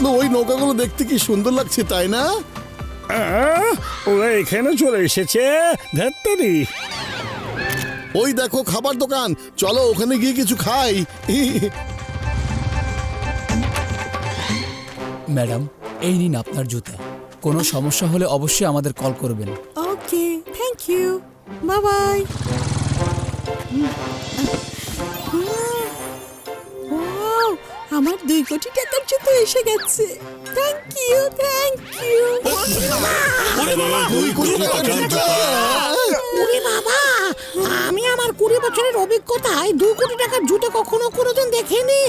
পাতলু, ওই নৌকাগুলো দেখতে কি সুন্দর লাগছে, তাই না? ওরা এখানে চলে এসেছে। ধ্যাত্তেরি, ওই দেখো খাবার দোকান, চলো ওখানে গিয়ে কিছু খাই। ম্যাডাম, এই নিন আপনার জুতা। কোনো সমস্যা হলে অবশ্যই আমাদের কল করবেন। Okay, thank you, bye bye. আমার 2 কোটি টাকার জুতো এসে গেছে। Thank you, thank you. ওরে বাবা, আমি আমার 20 বছরের অভিজ্ঞতায় 2 কোটি টাকার জুতো কখনো কোনোদিন দেখিনি।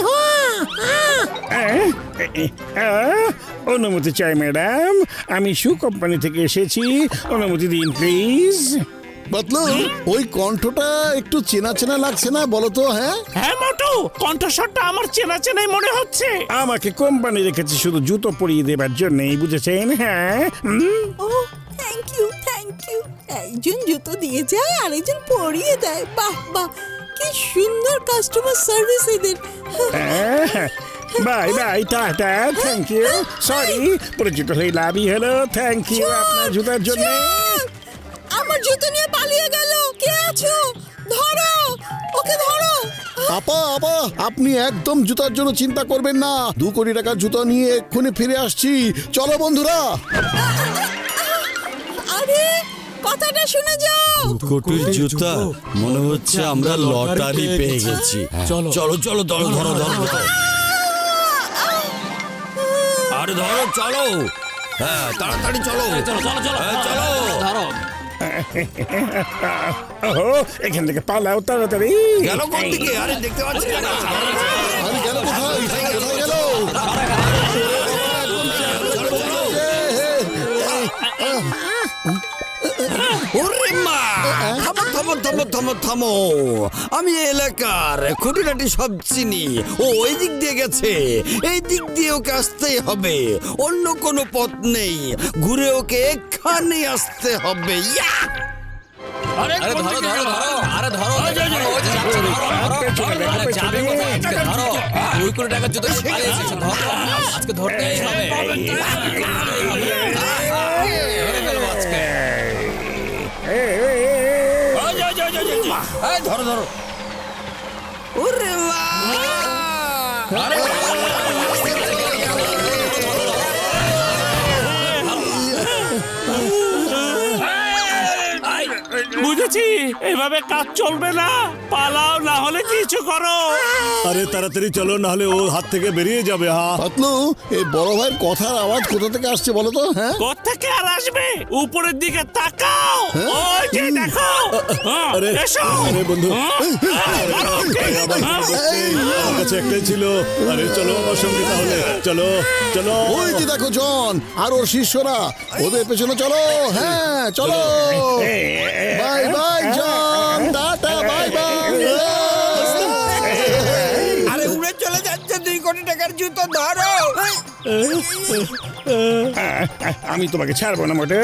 অনুমতি চাই ম্যাডাম, আমি শু কোম্পানি থেকে এসেছি, অনুমতি দিন প্লিজ। পাতলু, ওই কণ্ঠটা একটু চেনা চেনা লাগছে না, বলো তো? হ্যাঁ হ্যাঁ মোটু, কণ্ঠস্বরটা আমার চেনা চেনাই মনে হচ্ছে। আমাকে কোম্পানি রেখেছি শুধু জুতো পরিয়ে দেবার জন্যই, বুঝেছেন? হ্যাঁ। ও থ্যাংক ইউ, থ্যাংক ইউ। একজন জুতো দিয়ে যায় আর একজন পরিয়ে দেয়। বাহ বাহ, কি সুন্দর কাস্টমার সার্ভিস এদের। Bye bye, tata, thank you. Sorry, পরিচিত হয়ে লাভই হলো। থ্যাংক ইউ আপনার জুতার জন্য। আমার জুতো নিয়ে পালিয়ে গেল। কে আছো? ধরো ওকে, ধরো। আপা, আপা, আপনি একদম জুতার জন্য চিন্তা করবেন না। 2 কোটি টাকার জুতো নিয়ে এক্ষুনি ফিরে আসছি। চলো বন্ধুরা। আরে কথাটা শুনে যাও। কোটির জুতা, মনে হচ্ছে আমরা লটারি পেয়ে গেছি। চলো। চলো চলো, ধরো ধরো ধরো ধরো। আরে ধরো, চলো। হ্যাঁ, তাড়াতাড়ি চলো। হ্যাঁ, চলো। ওহো, এখান থেকে পালাও তাড়াতাড়ি। গেল কোন দিকে? আরে দেখতে পাচ্ছি না। আরে গেল কোথায়? কোথায় গেল? ওরে মা! থামো থামো থামো থামো থামো। আমি এই এলাকার খুঁটিনাটি সব চিনি। ও ওই দিক দিয়ে গেছে, এই দিক দিয়ে ওকে আসতেই হবে, অন্য কোনো পথ নেই। ঘুরে ওকে এখানে আসতে হবে। ইয়া! আরে ধরো ধরো ধরো, আরে ধরো, যাবে কোথায় আজকে? ধরো, 2 কোটি টাকার জুতো নিয়ে পালিয়ে এসেছো, ধরো, আজকে ধরতেই হবে। ধরে ফেলবো আজকে। ধরো ধরো। ওরে মা! বুঝেছি, এভাবে কাজ চলবে না। পালাও, না হলে কিছু করো। আরে তাড়াতাড়ি চলো, না হলে ও হাত থেকে বেরিয়ে যাবে। পাতলু, এই বড় ভাইয়ের কথার আওয়াজ কোথা থেকে আসছে বলো তো? হ্যাঁ, কোত্থেকে আর আসবে? উপরের দিকে তাকাও, ওই যে দেখো। আরে এসো। আরে বন্ধু, মারো ওকে। আমার কাছে একটাই ছিল। আরে চলো আমার সঙ্গে তাহলে, চলো চলো। ওই যে দেখো জন আর ওর শিষ্যরা, ওদের পেছনে চলো। হ্যাঁ চলো। Bye bye John, tata, bye bye. আরে উড়ে চলে যাচ্ছে 2 কোটি টাকার জুতো, ধরো। আমি তোমাকে ছাড়বো না মোটে।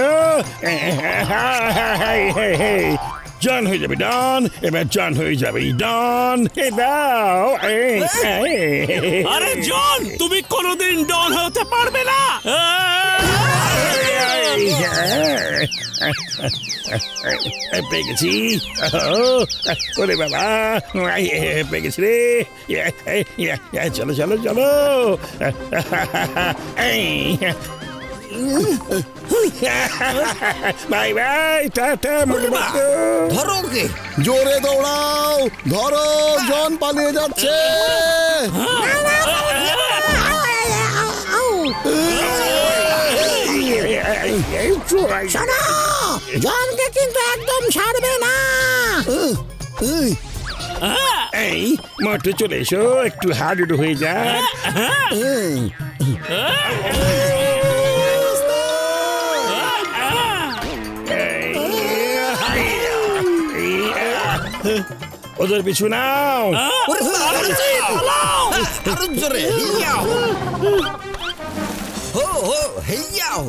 জান হয়ে যাবে ডন, এবার জান হয়ে যাবে ডন। দাও। আরে জন, তুমি কোনোদিন ডন হতে পারবে না। পেয়ে গেছি। ওরে বাবা, পেয়ে গেছি রে। চলো চলো চলো। Bye bye, tata. ধরো ওকে। জোরে দৌড়াও, ধরো, জন পালিয়ে যাচ্ছে। শোনো, জনকে কিন্তু একদম ছাড়বে না। এই মোটু, চলে এসো, একটু হাডুডু হয়ে যাক। ওদের পিছু নাও। ওরে আরো জোরে। হিয়াও হো হো, হিয়াও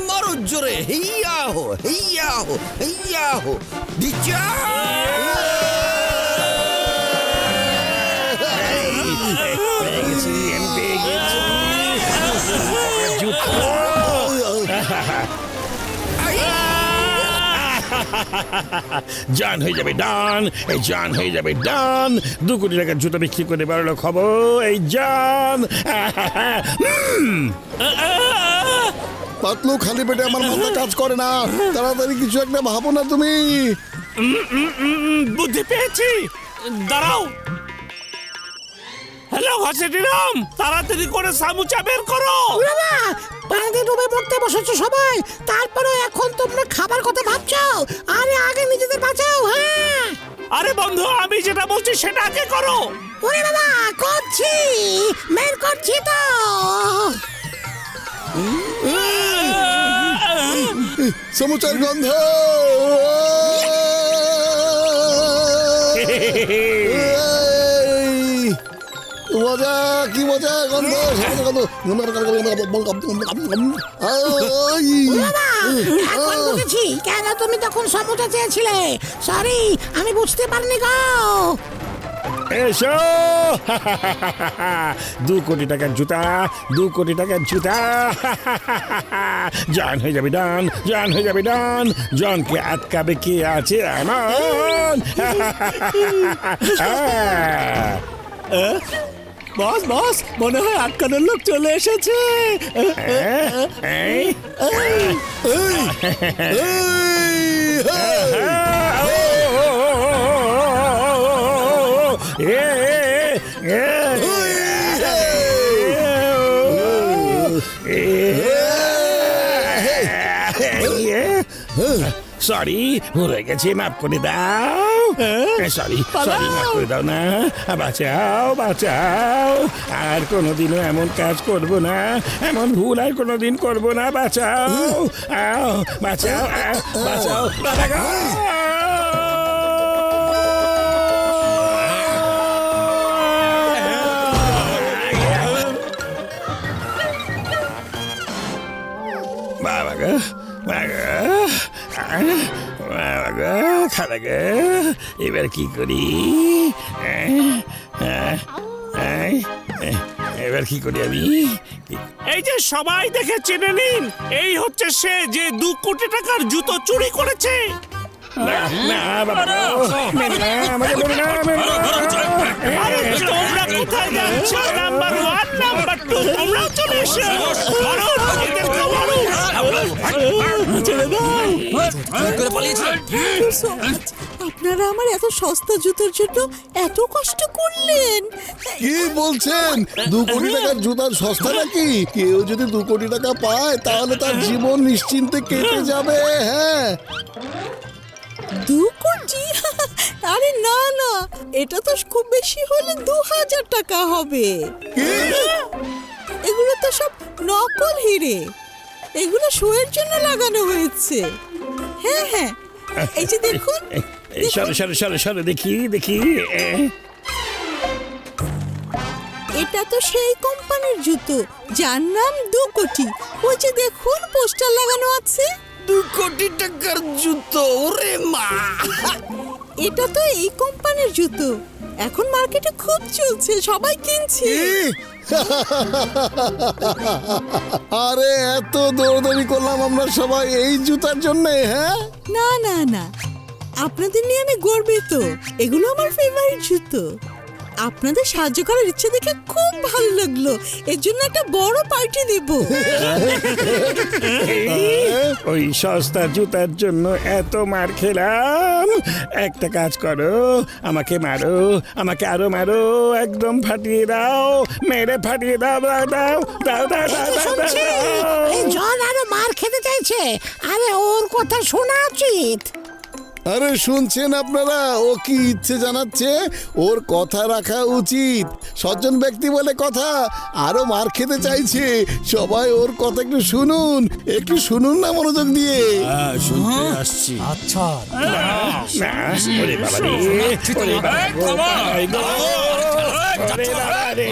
মারো জোরে। হিয়াও হিয়াও হিয়াও। দিচ্ছা পেয়ে গেছি, আমি পেয়ে গেছি। জান হয়ে যাবে ডান, এই জান হয়ে যাবে ডান। 2 কোটি টাকার জুতো বিক্রি করে বড় লোক হবো, এই জান। পাতলু, খালি পেটে আমার মাথা কাজ করে না, তাড়াতাড়ি কিছু একটা ভাবো না তুমি। বুদ্ধি পেয়েছি, দাঁড়াও। হ্যালো হাসিরাম, তাড়াতাড়ি করে সামুচা বের করো। বাবা, পানিতে ডুবে মরতে বসেছো সবাই, তারপরে এখন তোমরা খাবার কথা ভাবছো। আরে আগে নিজেদের বাঁচাও। হ্যাঁ আরে বন্ধু, আমি যেটা বলছি সেটা আগে করো। ওরে বাবা, করছি, বের করছি তো। সমুচার গন্ধ। মজা, কি মজা গন্ধ, বাবা, এখন বুঝেছি কেন তুমি তখন সমুদ্র চেয়েছিলে। সরি, আমি বুঝতে পারিনি গো। এসো। 2 কোটি টাকার জুতা, 2 কোটি টাকার জুতা। জান হয়ে যাবে ডান, জান হয়ে যাবে ডান। জনকে আটকাবে কে আছে এমন? বস বস, মনে হয় আটকানোর লোক চলে এসেছে। সরি, ভুলে গেছি, মাফ করে দাও। সরি সরি, মাফ করে দাও না। বাঁচাও বাঁচাও, আর কোনোদিনও এমন কাজ করব না, এমন ভুল আর কোনোদিন করব না। বাঁচাও, আও, বাঁচাও, বাঁচাও, বাবা গো, খালা গো, এবার কি করি? এবার কি করি আমি? এই যে সবাই দেখে চিনে নিন, এই হচ্ছে সে যে 2 কোটি টাকার জুতো চুরি করেছে। না না বাবা গো, মেনে না, আমাকে মেনে না, মেনে না। আরে তোমরা কোথায় যাচ্ছ? নাম্বার 1, নাম্বার 2, তোমরাও চলে এসো। মারো, এদেরকে মারো। ছেড়ে দাও। করে পালিয়েছে। আপনারা আমার এত সস্তা জুতোর জন্য এত কষ্ট করলেন। কি বলছেন? 2 কোটি টাকার জুতার সস্তা নাকি? কেউ যদি 2 কোটি টাকা পায় তাহলে তার জীবন নিশ্চিন্তে কেটে যাবে। হ্যাঁ, 2 কোটি? আরে না না, এটা তো খুব বেশি হলে 2000 টাকা হবে। এগুলো তো সব নকল হিরে, এগুলো শোয়ের জন্য লাগানো হয়েছে। হ্যাঁ হ্যাঁ, এই যে দেখুন। সরে সরে সরে সরে, দেখি দেখি। এটা তো সেই কোম্পানির জুতো যার নাম 2 কোটি। ওই যে দেখুন, পোস্টার লাগানো আছে। 2 কোটি টাকার জুতো, ওরে মা। এটা তো এই কোম্পানির জুতো, এখন মার্কেটে খুব চলছে, সবাই কিনছে। আরে এত দৌড়দৌড়ি করলাম আমরা সবাই এই জুতার জন্য? হ্যাঁ, না না না, আপনাদের নিয়ে আমি গর্বিত। এগুলো আমার ফেভারিট জুতো। আপনাদের সাহায্য করার ইচ্ছে দেখে খুব ভালো লাগলো, এর জন্য একটা বড় পার্টি দেব। ওই সস্তা জুতার জন্য এত মার খেলাম। একটা কাজ করো, আমাকে মারো, আমাকে আরো মারো, একদম ফাটিয়ে দাও, মেরে ফাটিয়ে দাও, দাও দাও দাও দাও দাও দাও শুনছি, দাও। এই জন আরো মার খেতে চাইছে। আরে ওর কথা শোনা উচিত। আরে শুনছেন আপনারা, ও কি ইচ্ছে জানাচ্ছে? ওর কথা রাখা উচিত, সজ্জন ব্যক্তি বলে কথা। আরো মার খেতে চাইছে, সবাই ওর কথা একটু শুনুন, একটু শুনুন না মনোযোগ দিয়ে। শুনতে আসছি। আচ্ছা, না, ওরে বাবা রে, ওরে বাবা গো, বাবা গো, ওরে বাবা রে।